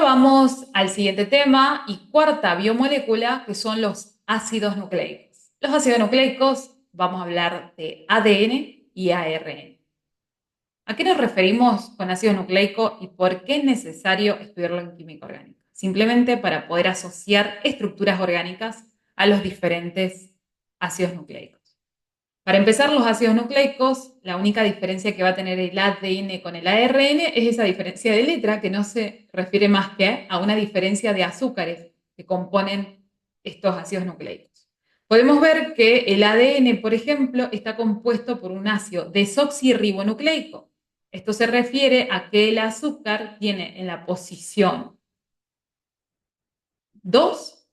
vamos al siguiente tema y cuarta biomolécula, que son los ácidos nucleicos. Los ácidos nucleicos, vamos a hablar de ADN y ARN. ¿A qué nos referimos con ácido nucleico y por qué es necesario estudiarlo en química orgánica? Simplemente para poder asociar estructuras orgánicas a los diferentes ácidos nucleicos. Para empezar, los ácidos nucleicos, la única diferencia que va a tener el ADN con el ARN es esa diferencia de letra, que no se refiere más que a una diferencia de azúcares que componen estos ácidos nucleicos. Podemos ver que el ADN, por ejemplo, está compuesto por un ácido desoxirribonucleico. Esto se refiere a que el azúcar tiene en la posición 2,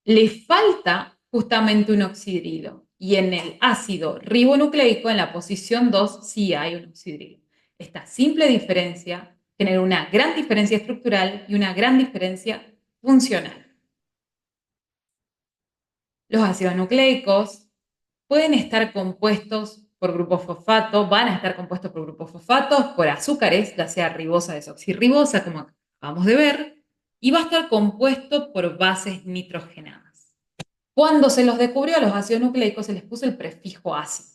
le falta justamente un oxidrilo. Y en el ácido ribonucleico, en la posición 2, sí hay un oxidrilo. Esta simple diferencia genera una gran diferencia estructural y una gran diferencia funcional. Los ácidos nucleicos pueden estar compuestos por grupos fosfato, van a estar compuestos por grupos fosfatos, por azúcares, ya sea ribosa, desoxirribosa, como acabamos de ver, y va a estar compuesto por bases nitrogenadas. Cuando se los descubrió a los ácidos nucleicos se les puso el prefijo ácido.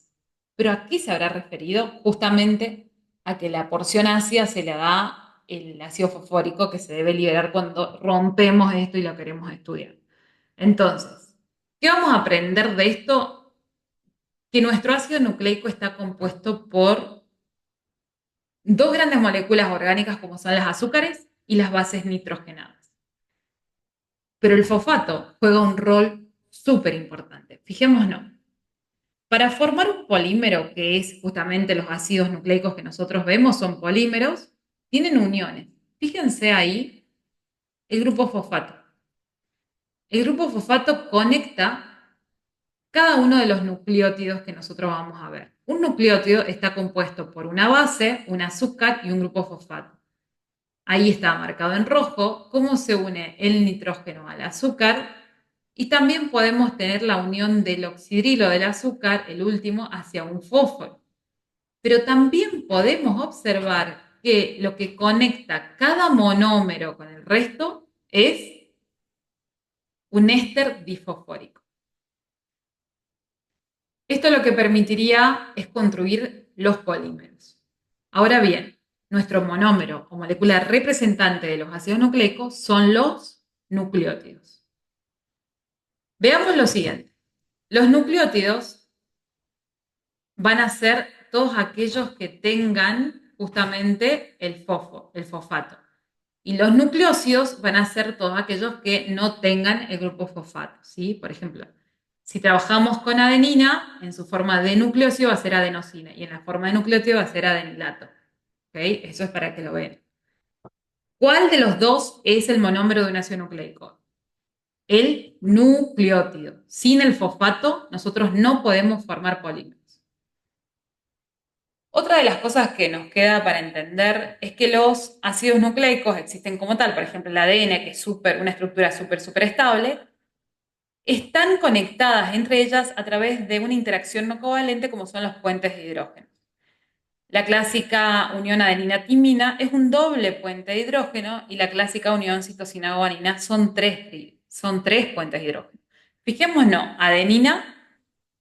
¿Pero a qué se habrá referido? Justamente a que la porción ácida se le da el ácido fosfórico que se debe liberar cuando rompemos esto y lo queremos estudiar. Entonces, ¿qué vamos a aprender de esto? Que nuestro ácido nucleico está compuesto por dos grandes moléculas orgánicas como son las azúcares y las bases nitrogenadas. Pero el fosfato juega un rol súper importante. Fijémonos. Para formar un polímero, que es justamente los ácidos nucleicos que nosotros vemos, son polímeros, tienen uniones. Fíjense ahí el grupo fosfato. El grupo fosfato conecta cada uno de los nucleótidos que nosotros vamos a ver. Un nucleótido está compuesto por una base, un azúcar y un grupo fosfato. Ahí está marcado en rojo cómo se une el nitrógeno al azúcar y también podemos tener la unión del oxidrilo del azúcar, el último, hacia un fósforo. Pero también podemos observar que lo que conecta cada monómero con el resto es un éster difosfórico. Esto lo que permitiría es construir los polímeros. Ahora bien, nuestro monómero o molécula representante de los ácidos nucleicos son los nucleótidos. Veamos lo siguiente. Los nucleótidos van a ser todos aquellos que tengan justamente el fosfato. Y los nucleósidos van a ser todos aquellos que no tengan el grupo fosfato, ¿sí? Por ejemplo, si trabajamos con adenina, en su forma de nucleósido va a ser adenosina y en la forma de nucleótido va a ser adenilato. ¿Okay? Eso es para que lo vean. ¿Cuál de los dos es el monómero de un ácido nucleico? El nucleótido. Sin el fosfato, nosotros no podemos formar polímeros. Otra de las cosas que nos queda para entender es que los ácidos nucleicos existen como tal, por ejemplo el ADN, que es una estructura súper estable, están conectadas entre ellas a través de una interacción no covalente como son los puentes de hidrógeno. La clásica unión adenina-timina es un doble puente de hidrógeno y la clásica unión citosina-guanina son tres puentes de hidrógeno. Fijémonos, adenina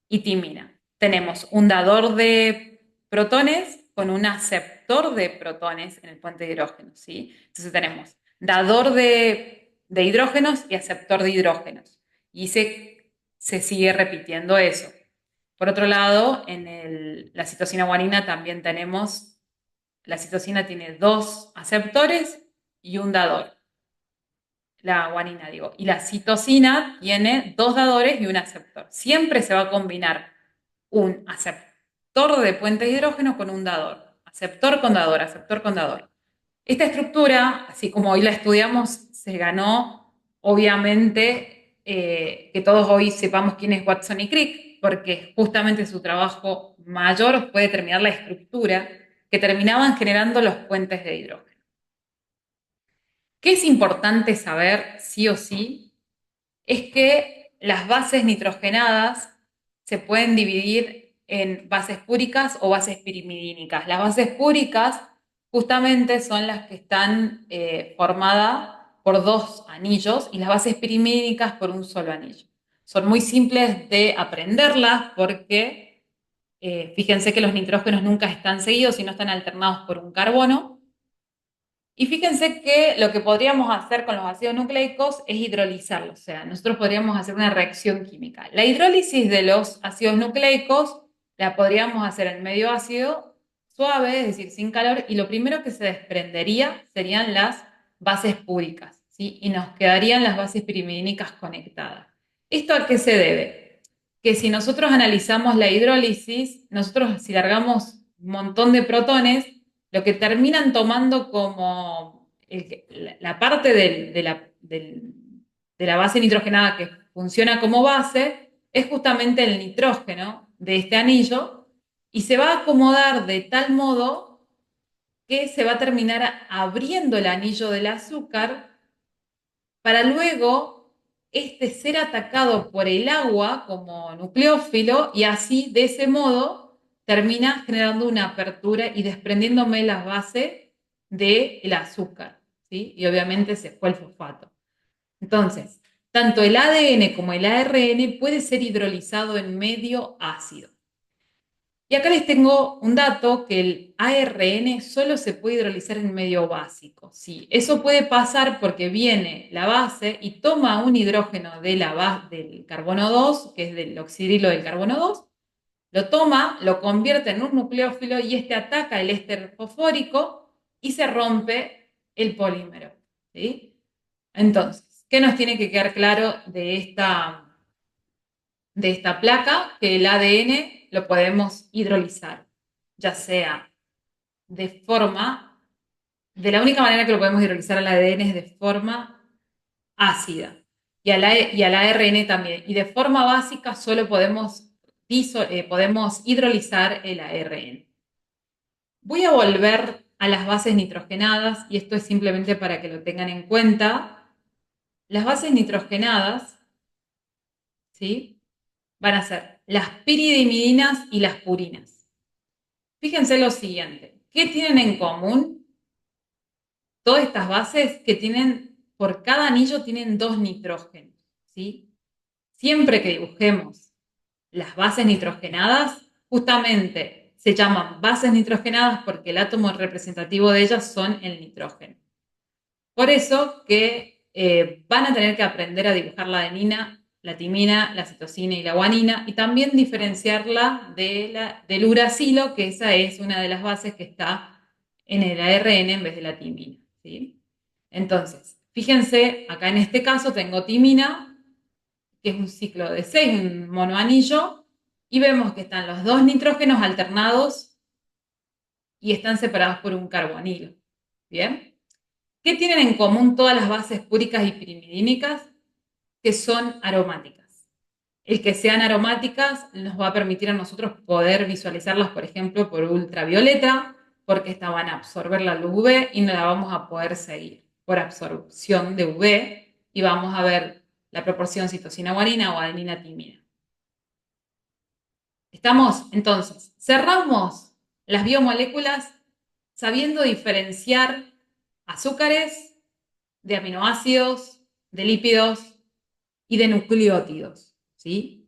y timina. Tenemos un dador de protones con un aceptor de protones en el puente de hidrógeno, ¿sí? Entonces tenemos dador de hidrógenos y aceptor de hidrógenos. Y se sigue repitiendo eso. Por otro lado, en la citosina guanina también tenemos, la citosina tiene dos aceptores y un dador. La guanina, digo. Y la citosina tiene dos dadores y un aceptor. Siempre se va a combinar un aceptor de puente de hidrógeno con un dador. Aceptor con dador, aceptor con dador. Esta estructura, así como hoy la estudiamos, se ganó, obviamente, que todos hoy sepamos quién es Watson y Crick, porque justamente su trabajo mayor fue determinar la estructura que terminaban generando los puentes de hidrógeno. ¿Qué es importante saber sí o sí? Es que las bases nitrogenadas se pueden dividir en bases púricas o bases pirimidínicas. Las bases púricas justamente son las que están formadas por dos anillos y las bases pirimídicas por un solo anillo. Son muy simples de aprenderlas porque fíjense que los nitrógenos nunca están seguidos, sino están alternados por un carbono. Y fíjense que lo que podríamos hacer con los ácidos nucleicos es hidrolizarlos, o sea, nosotros podríamos hacer una reacción química. La hidrólisis de los ácidos nucleicos la podríamos hacer en medio ácido suave, es decir, sin calor, y lo primero que se desprendería serían las bases púricas, ¿sí? Y nos quedarían las bases pirimidínicas conectadas. ¿Esto a qué se debe? Que si nosotros analizamos la hidrólisis, nosotros si largamos un montón de protones, lo que terminan tomando como la parte de la base nitrogenada que funciona como base es justamente el nitrógeno de este anillo y se va a acomodar de tal modo que se va a terminar abriendo el anillo del azúcar para luego este ser atacado por el agua como nucleófilo y así de ese modo termina generando una apertura y desprendiéndome las bases del azúcar, ¿sí? Y obviamente se fue el fosfato. Entonces, tanto el ADN como el ARN puede ser hidrolizado en medio ácido. Y acá les tengo un dato que el ARN solo se puede hidrolizar en medio básico. Sí, eso puede pasar porque viene la base y toma un hidrógeno de la base del carbono 2, que es del oxidrilo del carbono 2, lo toma, lo convierte en un nucleófilo y este ataca el éster fosfórico y se rompe el polímero. ¿Sí? Entonces, ¿qué nos tiene que quedar claro de esta placa? Que el ADN lo podemos hidrolizar, ya sea de la única manera que lo podemos hidrolizar al ADN es de forma ácida y al ARN también. Y de forma básica solo podemos hidrolizar el ARN. Voy a volver a las bases nitrogenadas y esto es simplemente para que lo tengan en cuenta. Las bases nitrogenadas, ¿sí? Van a ser las piridimidinas y las purinas. Fíjense lo siguiente, ¿qué tienen en común todas estas bases? Que tienen, por cada anillo tienen dos nitrógenos, ¿sí? Siempre que dibujemos las bases nitrogenadas, justamente se llaman bases nitrogenadas porque el átomo representativo de ellas son el nitrógeno. Por eso que van a tener que aprender a dibujar la adenina, la timina, la citosina y la guanina, y también diferenciarla del uracilo, que esa es una de las bases que está en el ARN en vez de la timina, ¿sí? Entonces, fíjense, acá en este caso tengo timina, que es un ciclo de 6, un monoanillo, y vemos que están los dos nitrógenos alternados y están separados por un carbonilo. ¿Bien? ¿Qué tienen en común todas las bases púricas y pirimidínicas? Que son aromáticas. El que sean aromáticas nos va a permitir a nosotros poder visualizarlas, por ejemplo, por ultravioleta, porque estas van a absorber la luz UV y no la vamos a poder seguir por absorción de UV y vamos a ver la proporción citosina-guanina o adenina-timina. ¿Estamos? Entonces, cerramos las biomoléculas sabiendo diferenciar azúcares de aminoácidos, de lípidos y de nucleótidos, ¿sí?